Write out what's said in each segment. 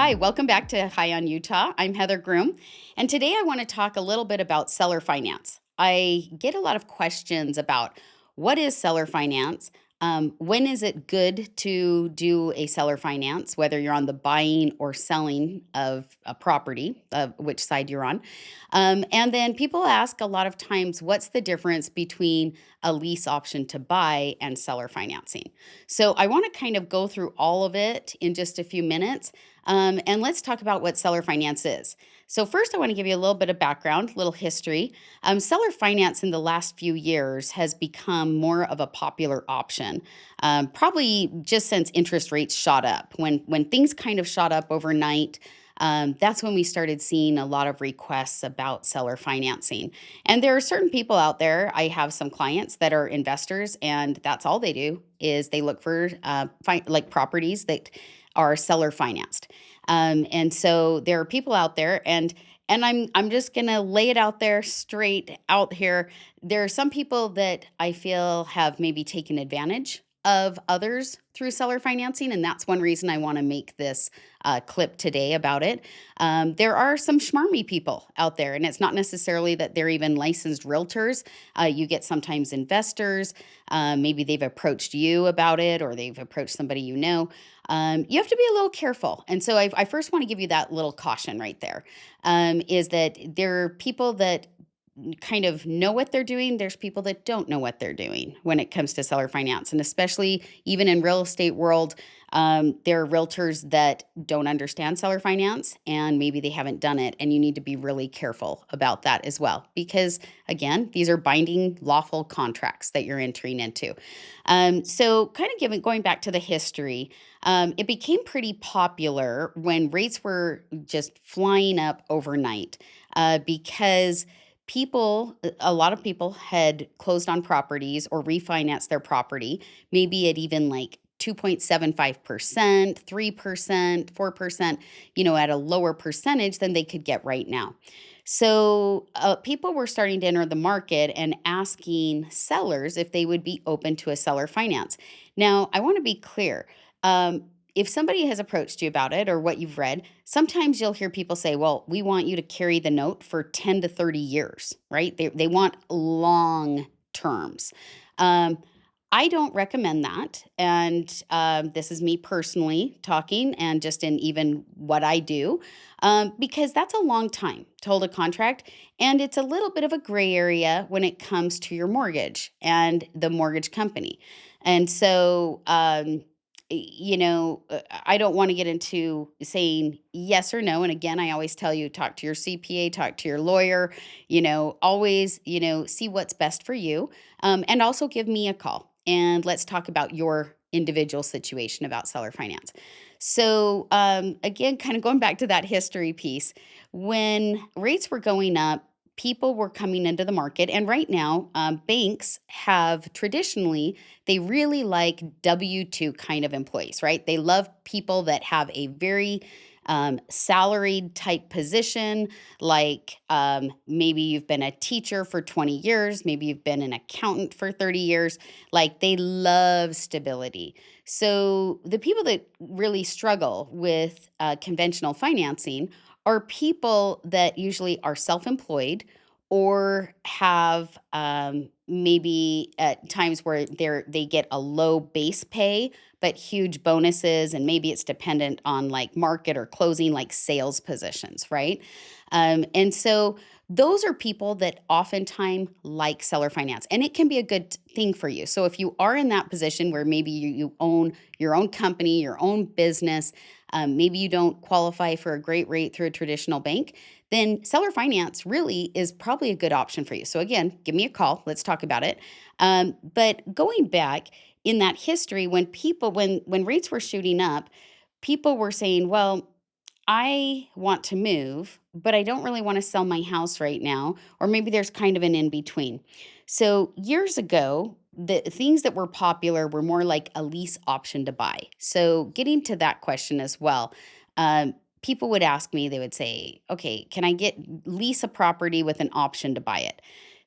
Hi, welcome back to High on Utah. I'm Heather Groom, and today I want to talk a little bit about seller finance. I get a lot of questions about what is seller finance? When is it good to do a seller finance, whether you're on the buying or selling of a property, which side you're on? And then people ask a lot of times, what's the difference between a lease option to buy and seller financing? So I want to kind of go through all of it in just a few minutes. And let's talk about what seller finance is. So, first, I want to give you a little bit of background, a little history. Seller finance in the last few years has become more of a popular option, probably just since interest rates shot up. When things kind of shot up overnight, that's when we started seeing a lot of requests about seller financing. And there are certain people out there. I have some clients that are investors, and that's all they do is they look for like properties that are seller financed. And so there are people out there, and I'm just gonna lay it out there straight out here. There are some people that I feel have maybe taken advantage of others through seller financing, and that's one reason I want to make this clip today about it. There are some schmarmy people out there, and it's not necessarily that they're even licensed realtors. You get sometimes investors, maybe they've approached you about it, or they've approached somebody you know. You have to be a little careful. And so I first want to give you that little caution right there. Is that there are people that kind of know what they're doing. There's people that don't know what they're doing when it comes to seller finance, and especially even in real estate world, there are realtors that don't understand seller finance, and maybe they haven't done it, and you need to be really careful about that as well, because again, these are binding, lawful contracts that you're entering into. So, kind of giving going back to the history, it became pretty popular when rates were just flying up overnight because a lot of people had closed on properties or refinanced their property, maybe at even like 2.75%, 3%, 4%, at a lower percentage than they could get right now. So people were starting to enter the market and asking sellers if they would be open to a seller finance. Now, I want to be clear. If somebody has approached you about it or what you've read, sometimes you'll hear people say, well, we want you to carry the note for 10 to 30 years, right? They want long terms. Um, I don't recommend that. And this is me personally talking and just in even what I do, because that's a long time to hold a contract. And it's a little bit of a gray area when it comes to your mortgage and the mortgage company. And so, I don't want to get into saying yes or no. And again, I always tell you talk to your CPA, talk to your lawyer, always, see what's best for you. And also give me a call and let's talk about your individual situation about seller finance. So, again, kind of going back to that history piece, when rates were going up, people were coming into the market. And right now, banks have traditionally, they really like W 2 kind of employees, right? They love people that have a very salaried type position, like maybe you've been a teacher for 20 years, maybe you've been an accountant for 30 years. Like they love stability. So the people that really struggle with conventional financing are people that usually are self employed or have maybe at times where they get a low base pay but huge bonuses, and maybe it's dependent on like market or closing like sales positions, right? And so those are people that oftentimes like seller finance, and it can be a good thing for you. So if you are in that position where maybe you own your own company, your own business, maybe you don't qualify for a great rate through a traditional bank, then seller finance really is probably a good option for you. So again, give me a call. Let's talk about it. But going back in that history, when rates were shooting up, people were saying, "Well, I want to move, but I don't really want to sell my house right now." Or maybe there's kind of an in between. So years ago, the things that were popular were more like a lease option to buy. So getting to that question as well, people would ask me, they would say, okay, can I get lease a property with an option to buy it?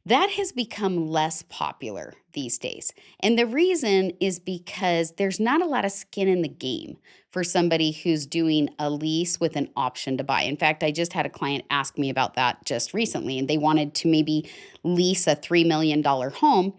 That has become less popular these days. And the reason is because there's not a lot of skin in the game for somebody who's doing a lease with an option to buy. In fact, I just had a client ask me about that just recently, and they wanted to maybe lease a $3 million home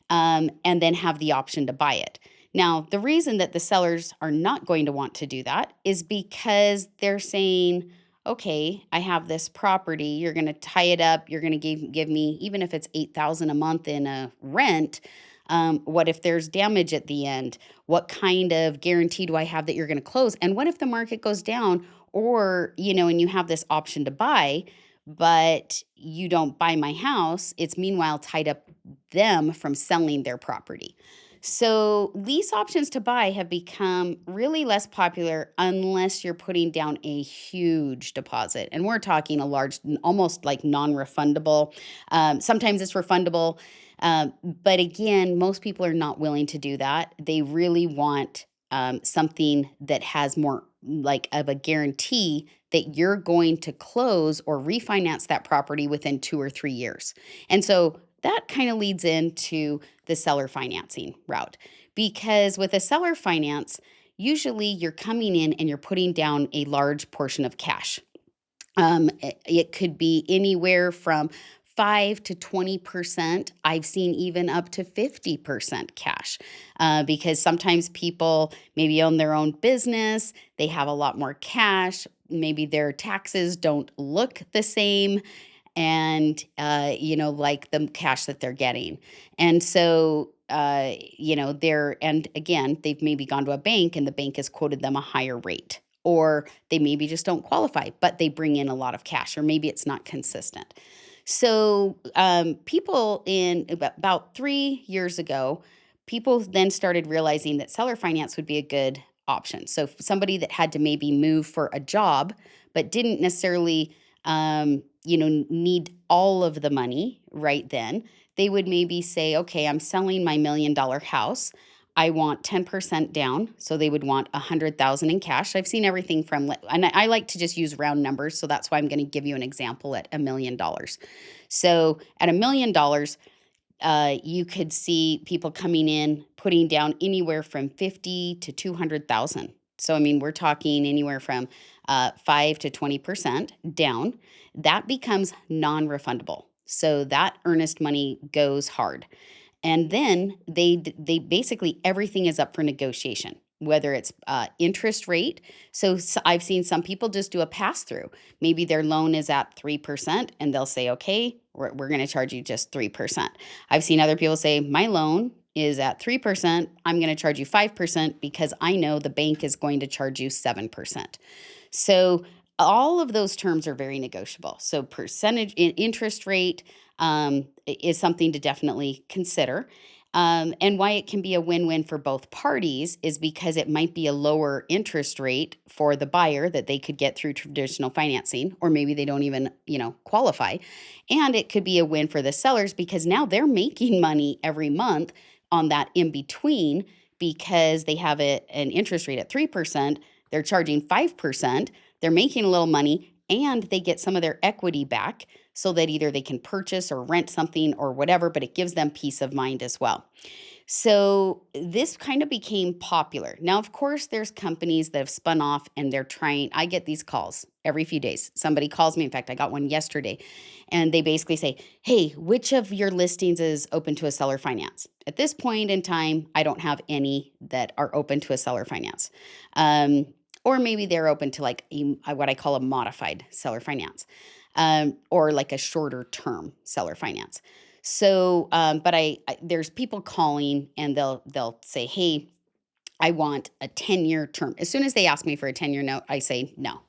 and then have the option to buy it. Now, the reason that the sellers are not going to want to do that is because they're saying, okay, I have this property. You're going to tie it up. You're going to give me, even if it's 8,000 a month in a rent. What if there's damage at the end? What kind of guarantee do I have that you're going to close? And what if the market goes down, or, and you have this option to buy, but you don't buy my house? It's meanwhile tied up them from selling their property. So, lease options to buy have become really less popular unless you're putting down a huge deposit. And we're talking a large, almost like non refundable. Sometimes it's refundable. But again, most people are not willing to do that. They really want something that has more like of a guarantee that you're going to close or refinance that property within 2 or 3 years. And so that kind of leads into the seller financing route, because with a seller finance, usually you're coming in and you're putting down a large portion of cash. It could be anywhere from 5 to 20%. I've seen even up to 50% cash, because sometimes people maybe own their own business, they have a lot more cash. Maybe their taxes don't look the same, and like the cash that they're getting. And so they're, and again, they've maybe gone to a bank and the bank has quoted them a higher rate, or they maybe just don't qualify, but they bring in a lot of cash, or maybe it's not consistent. So people in about 3 years ago, people then started realizing that seller finance would be a good option. So somebody that had to maybe move for a job but didn't necessarily need all of the money right then, they would maybe say, okay, I'm selling my $1 million house. I want 10% down. So they would want 100,000 in cash. I've seen everything from, and I like to just use round numbers. So that's why I'm going to give you an example at $1 million. So at $1 million, you could see people coming in, putting down anywhere from 50 to 200,000. So, I mean, we're talking anywhere from 5 to 20% down. That becomes non refundable. So that earnest money goes hard. And then they basically everything is up for negotiation, whether it's interest rate. So I've seen some people just do a pass through. Maybe their loan is at 3%, and they'll say, okay, we're going to charge you just 3%. I've seen other people say, my loan is at 3%. I'm going to charge you 5% because I know the bank is going to charge you 7%. So all of those terms are very negotiable. So percentage interest rate is something to definitely consider. And why it can be a win-win for both parties is because it might be a lower interest rate for the buyer that they could get through traditional financing, or maybe they don't even, qualify. And it could be a win for the sellers because now they're making money every month on that in between, because they have an interest rate at 3%, they're charging 5%, they're making a little money, and they get some of their equity back so that either they can purchase or rent something or whatever, but it gives them peace of mind as well. So this kind of became popular. Now, of course, there's companies that have spun off and they're trying. I get these calls every few days. Somebody calls me. In fact, I got one yesterday, and they basically say, hey, which of your listings is open to a seller finance? At this point in time, I don't have any that are open to a seller finance. Or maybe they're open to like what I call a modified seller finance, or like a shorter term seller finance. So, but there's people calling and they'll say, "Hey, I want a 10-year term." As soon as they ask me for a 10-year note, I say no.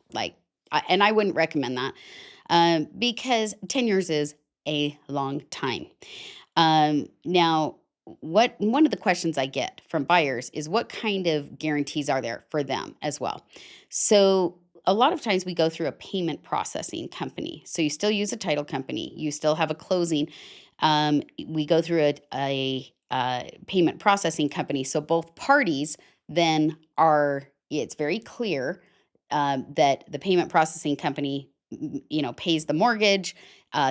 And I wouldn't recommend that, because 10 years is a long time. Now, what one of the questions I get from buyers is what kind of guarantees are there for them as well. So a lot of times we go through a payment processing company. So you still use a title company, you still have a closing. We go through a payment processing company. So both parties then it's very clear that the payment processing company, pays the mortgage.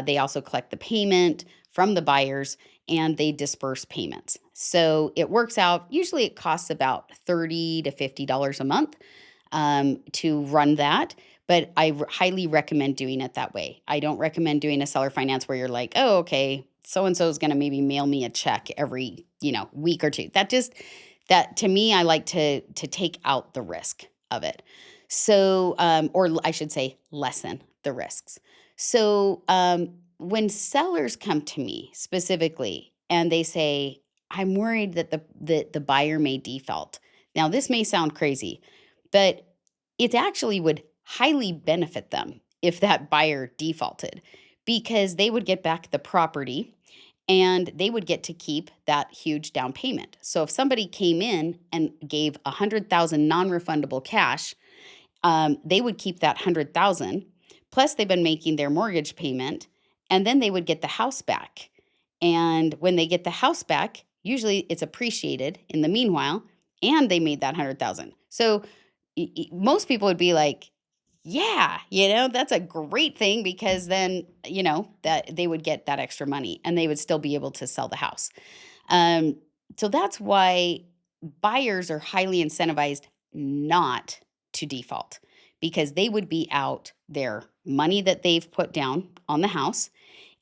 They also collect the payment from the buyers and they disperse payments. So it works out, usually it costs about $30 to $50 a month to run that. But highly recommend doing it that way. I don't recommend doing a seller finance where you're like, oh, okay, so and so is going to maybe mail me a check every week or two. That to me, I like to take out the risk of it. So, I should say, lessen the risks. So, when sellers come to me specifically and they say, "I'm worried that the buyer may default." Now, this may sound crazy, but it actually would highly benefit them if that buyer defaulted because they would get back the property and they would get to keep that huge down payment. So if somebody came in and gave 100,000 non-refundable cash, they would keep that 100,000 plus they've been making their mortgage payment and then they would get the house back. And when they get the house back, usually it's appreciated in the meanwhile and they made that 100,000. So most people would be like, yeah, that's a great thing because then, that they would get that extra money and they would still be able to sell the house. Um, so that's why buyers are highly incentivized not to default because they would be out their money that they've put down on the house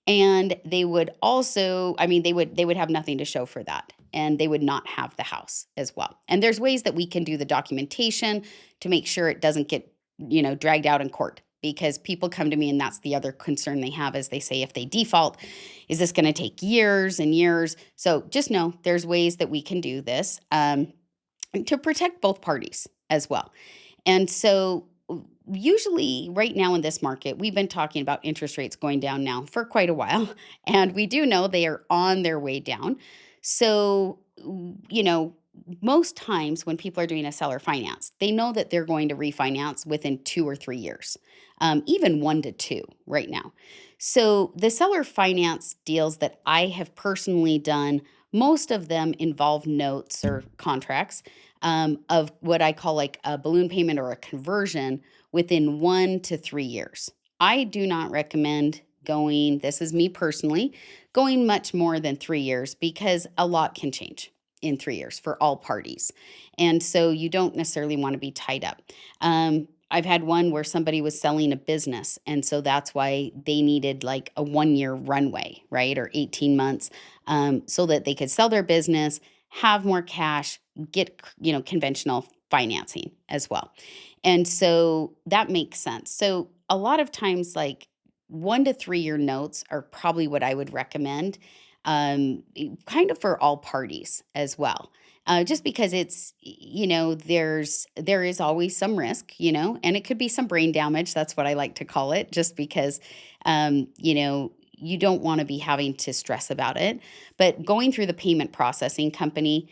and they would also, I mean, they would have nothing to show for that and they would not have the house as well. And there's ways that we can do the documentation to make sure it doesn't get, dragged out in court because people come to me and that's the other concern they have is they say if they default, is this going to take years and years? So just know there's ways that we can do this to protect both parties as well. And so usually right now in this market, we've been talking about interest rates going down now for quite a while, and we do know they are on their way down. So, most times when people are doing a seller finance, they know that they're going to refinance within 2 or 3 years, even 1 to 2 right now. So, the seller finance deals that I have personally done, most of them involve notes or contracts of what I call like a balloon payment or a conversion within 1 to 3 years. I do not recommend going, this is me personally, going much more than 3 years because a lot can change in 3 years for all parties. And so you don't necessarily want to be tied up. I've had one where somebody was selling a business. And so that's why they needed like a 1 year runway, right? Or 18 months so that they could sell their business, have more cash, get, conventional financing as well. And so that makes sense. So a lot of times, like 1 to 3 year notes are probably what I would recommend, kind of for all parties as well. Just because there is always some risk, and it could be some brain damage. That's what I like to call it, just because, you don't want to be having to stress about it. But going through the payment processing company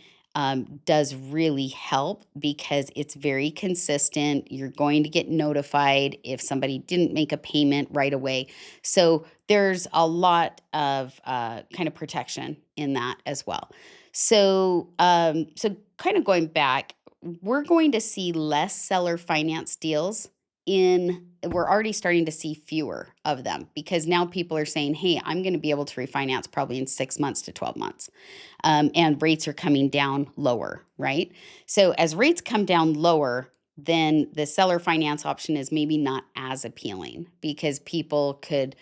does really help because it's very consistent. You're going to get notified if somebody didn't make a payment right away. So there's a lot of kind of protection in that as well. So kind of going back, we're going to see less seller finance deals we're already starting to see fewer of them because now people are saying, hey, I'm going to be able to refinance probably in 6 months to 12 months. And rates are coming down lower, right? So as rates come down lower, then the seller finance option is maybe not as appealing because people could,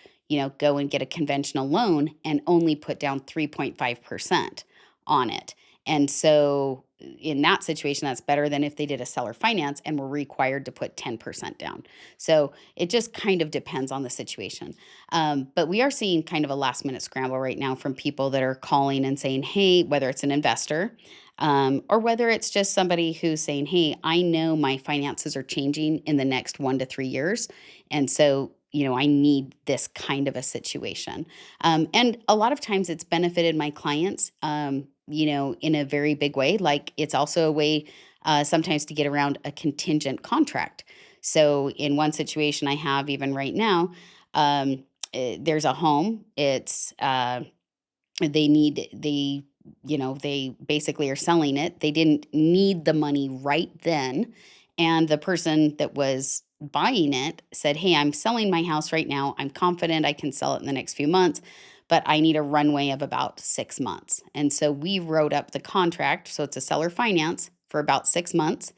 go and get a conventional loan and only put down 3.5% on it. And so in that situation, that's better than if they did a seller finance and were required to put 10% down. So it just kind of depends on the situation. But we are seeing kind of a last minute scramble right now from people that are calling and saying, hey, whether it's an investor or whether it's just somebody who's saying, hey, I know my finances are changing in the next 1 to 3 years. And so I need this kind of a situation. And a lot of times it's benefited my clients, in a very big way. Like it's also a way sometimes to get around a contingent contract. So in one situation I have even right now, there's a home. They basically are selling it. They didn't need the money right then. And the person that was buying it said, hey, I'm selling my house right now. I'm confident I can sell it in the next few months, but I need a runway of about 6 months. And so we wrote up the contract. So it's a seller finance for about 6 months,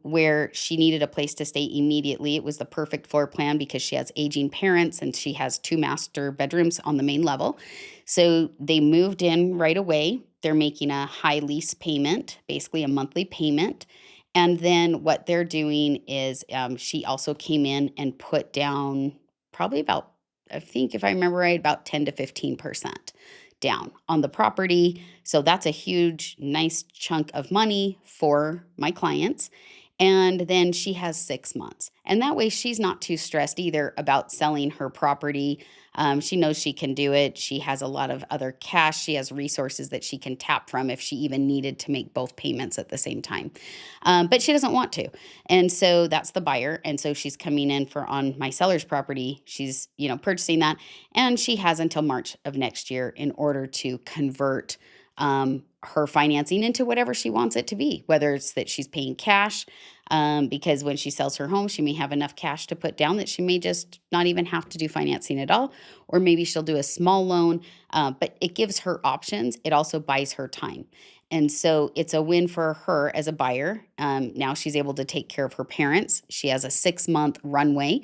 where she needed a place to stay immediately. It was the perfect floor plan because she has aging parents and she has two master bedrooms on the main level. So they moved in right away. They're making a high lease payment, basically a monthly payment. And then what they're doing is she also came in and put down probably about, I think if I remember right, about 10 to 15% down on the property. So that's a huge, nice chunk of money for my clients. And then she has 6 months. And that way she's not too stressed either about selling her property. She knows she can do it. She has a lot of other cash. She has resources that she can tap from if she even needed to make both payments at the same time. But she doesn't want to. And so that's the buyer. And so she's coming in for on my seller's property. She's, purchasing that. And she has until March of next year in order to convert her financing into whatever she wants it to be, whether it's that she's paying cash, because when she sells her home, she may have enough cash to put down that she may just not even have to do financing at all, or maybe she'll do a small loan, but it gives her options. It also buys her time. And so it's a win for her as a buyer. Now she's able to take care of her parents. She has a 6 month runway.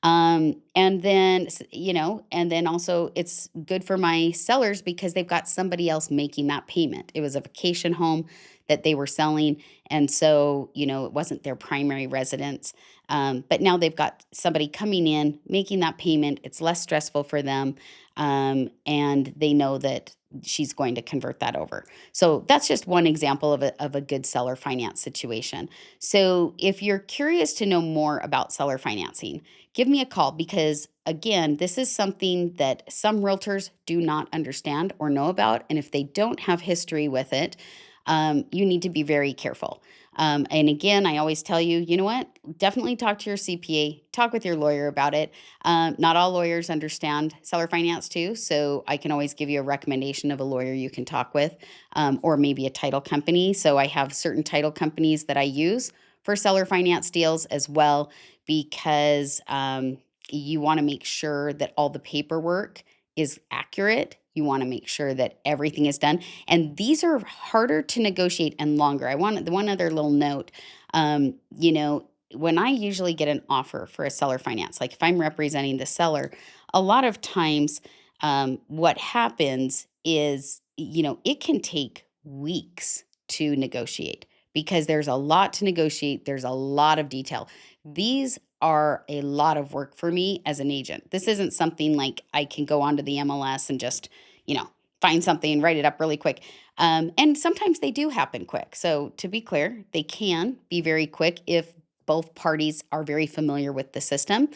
And then also it's good for my sellers because they've got somebody else making that payment. It was a vacation home that they were selling. And so, it wasn't their primary residence. But now they've got somebody coming in, making that payment. It's less stressful for them. And they know that she's going to convert that over. So that's just one example of a good seller finance situation. So if you're curious to know more about seller financing, give me a call because, again, this is something that some realtors do not understand or know about. And if they don't have history with it, you need to be very careful. And again, I always tell you, you know what? Definitely talk to your CPA, talk with your lawyer about it. Not all lawyers understand seller finance too. So I can always give you a recommendation of a lawyer you can talk with, or maybe a title company. So I have certain title companies that I use for seller finance deals as well because you want to make sure that all the paperwork is accurate. You want to make sure that everything is done. And these are harder to negotiate and longer. I want the one other little note. When I usually get an offer for a seller finance, like if I'm representing the seller, a lot of times what happens is, it can take weeks to negotiate because there's a lot to negotiate. There's a lot of detail. These are a lot of work for me as an agent. This isn't something like I can go onto the MLS and just, find something, write it up really quick. And sometimes they do happen quick. So to be clear, they can be very quick if both parties are very familiar with the system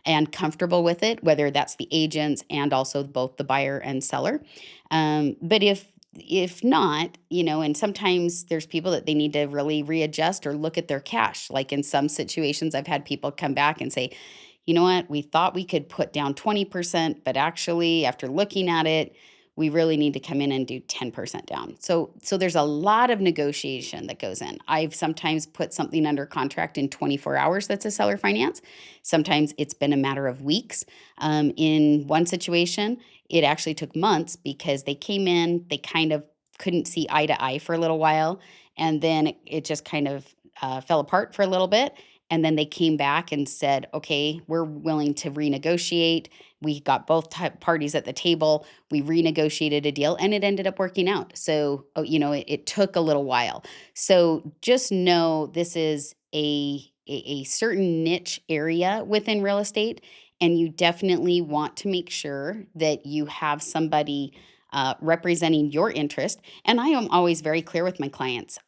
and comfortable with it, whether that's the agents and also both the buyer and seller. But if not, and sometimes there's people that they need to really readjust or look at their cash. Like in some situations, I've had people come back and say, you know what, we thought we could put down 20%, but actually, after looking at it, we really need to come in and do 10% down. So there's a lot of negotiation that goes in. I've sometimes put something under contract in 24 hours that's a seller finance. Sometimes it's been a matter of weeks. In one situation, it actually took months because they came in, they kind of couldn't see eye to eye for a little while, and then it just kind of fell apart for a little bit. And then they came back and said, okay, we're willing to renegotiate. We got both parties at the table. We renegotiated a deal and it ended up working out. So, it took a little while. So just know this is a certain niche area within real estate. And you definitely want to make sure that you have somebody representing your interest. And I am always very clear with my clients.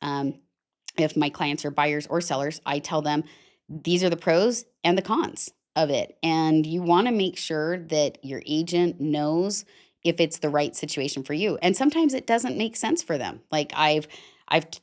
If my clients are buyers or sellers, I tell them these are the pros and the cons of it. And you want to make sure that your agent knows if it's the right situation for you. And sometimes it doesn't make sense for them. Like I've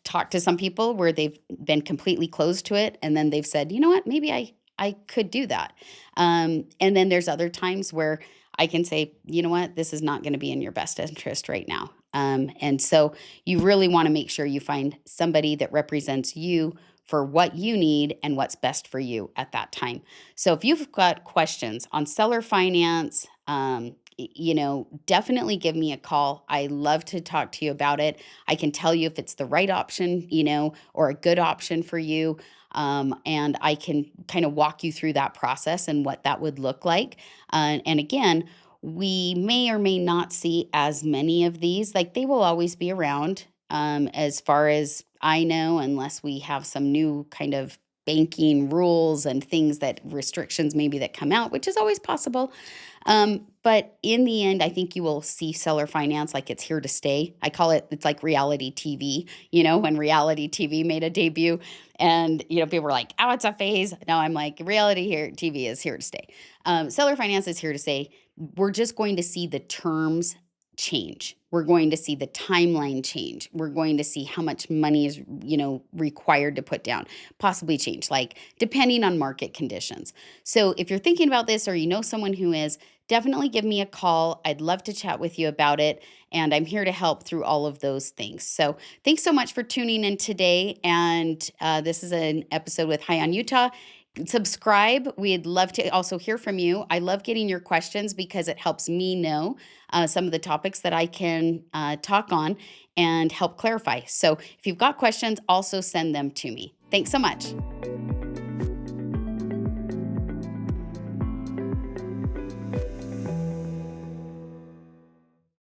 talked to some people where they've been completely closed to it and then they've said, "You know what? Maybe I could do that." And then there's other times where I can say, "You know what? This is not going to be in your best interest right now." And so you really want to make sure you find somebody that represents you for what you need and what's best for you at that time. So if you've got questions on seller finance, definitely give me a call. I love to talk to you about it. I can tell you if it's the right option, or a good option for you. And I can kind of walk you through that process and what that would look like. And again, we may or may not see as many of these. Like they will always be around, as far as I know, unless we have some new kind of banking rules and things that restrictions maybe that come out, which is always possible. But in the end, I think you will see seller finance like it's here to stay. I call it, it's like reality TV, when reality TV made a debut and, people were like, oh, it's a phase. Now I'm like, reality here, TV is here to stay. Seller finance is here to stay. We're just going to see the terms change. We're going to see the timeline change. We're going to see how much money is, required to put down, possibly change, like depending on market conditions. So if you're thinking about this or you know someone who is, definitely give me a call. I'd love to chat with you about it. And I'm here to help through all of those things. So thanks so much for tuning in today. And this is an episode with High on Utah. Subscribe. We'd love to also hear from you. I love getting your questions because it helps me know some of the topics that I can talk on and help clarify. So if you've got questions, also send them to me. Thanks so much.